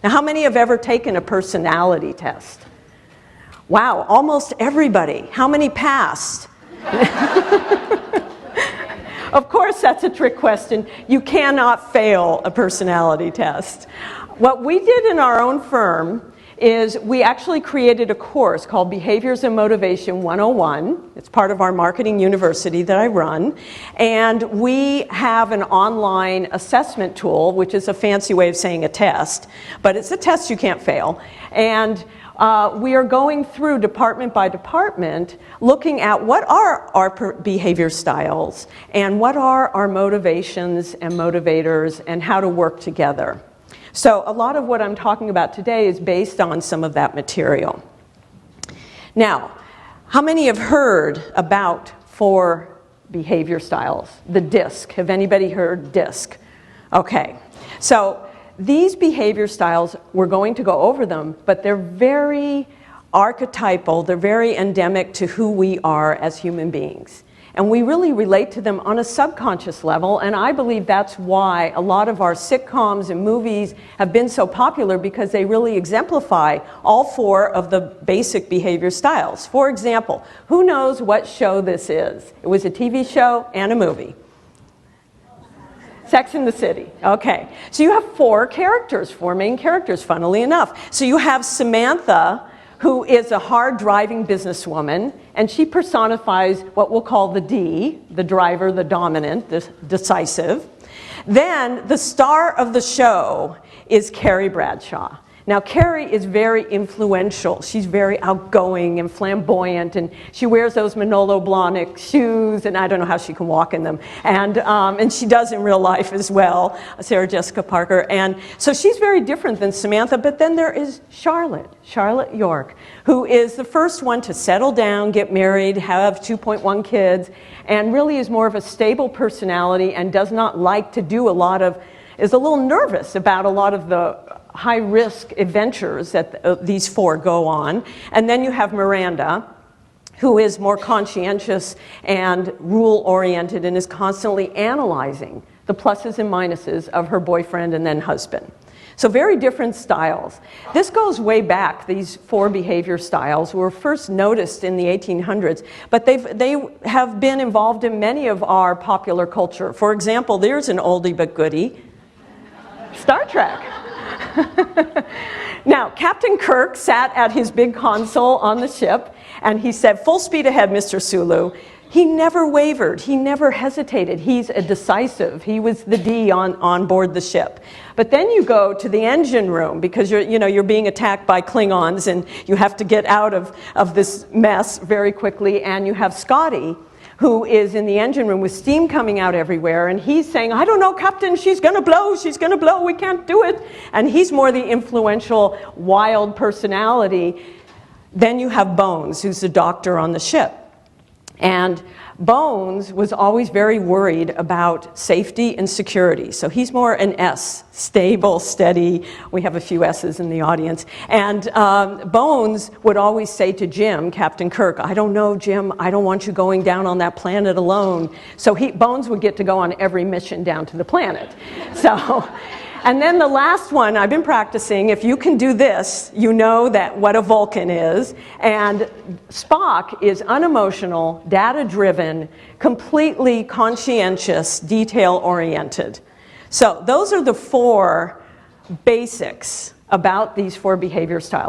Now, how many have ever taken a personality test? Wow, almost everybody. How many passed? Of course, that's a trick question. You cannot fail a personality test. What we did in our own firm is we actually created a course called Behaviors and Motivation 101. It's part of our marketing university that I run. And we have an online assessment tool, which is a fancy way of saying a test, but it's a test you can't fail. And we are going through department by department, looking at what are our behavior styles and what are our motivations and motivators and how to work together. So a lot of what I'm talking about today is based on some of that material. Now, how many have heard about 4 behavior styles? The DISC. Have anybody heard DISC? Okay. So these behavior styles, we're going to go over them, but they're very archetypal, they're very endemic to who we are as human beings. And we really relate to them on a subconscious level, and I believe that's why a lot of our sitcoms and movies have been so popular, because they really exemplify all 4 of the basic behavior styles. For example, who knows what show this is? It was a TV show and a movie. Sex and the City. Okay. So you have 4 characters, 4 main characters, funnily enough. So you have Samantha, who is a hard-driving businesswoman, and she personifies what we'll call the D, the driver, the dominant, the decisive. Then the star of the show is Carrie Bradshaw. Now, Carrie is very influential. She's very outgoing and flamboyant, and she wears those Manolo Blahnik shoes, and I don't know how she can walk in them. And she does in real life as well, Sarah Jessica Parker. And so she's very different than Samantha, but then there is Charlotte York, who is the first one to settle down, get married, have 2.1 kids, and really is more of a stable personality and does not like to do is a little nervous about a lot of the high-risk adventures that these 4 go on. And then you have Miranda, who is more conscientious and rule-oriented and is constantly analyzing the pluses and minuses of her boyfriend and then husband. So very different styles. This goes way back. These 4 behavior styles were first noticed in the 1800s, but they have been involved in many of our popular culture. For example, there's an oldie but goodie, Star Trek. Now, Captain Kirk sat at his big console on the ship, and he said, "Full speed ahead, Mr. Sulu." He never wavered. He never hesitated. He's a decisive. He was the D on board the ship. But then you go to the engine room, because you're being attacked by Klingons, and you have to get out of this mess very quickly. And you have Scotty, who is in the engine room with steam coming out everywhere, and he's saying, "I don't know, Captain, she's gonna blow, we can't do it." And he's more the influential, wild personality. Then you have Bones, who's the doctor on the ship. And Bones was always very worried about safety and security. So he's more an S, stable, steady. We have a few S's in the audience. And Bones would always say to Jim, Captain Kirk, "I don't know, Jim, I don't want you going down on that planet alone." So Bones would get to go on every mission down to the planet. And then the last one, I've been practicing. If you can do this, you know what a Vulcan is. And Spock is unemotional, data-driven, completely conscientious, detail-oriented. So those are the 4 basics about these 4 behavior styles.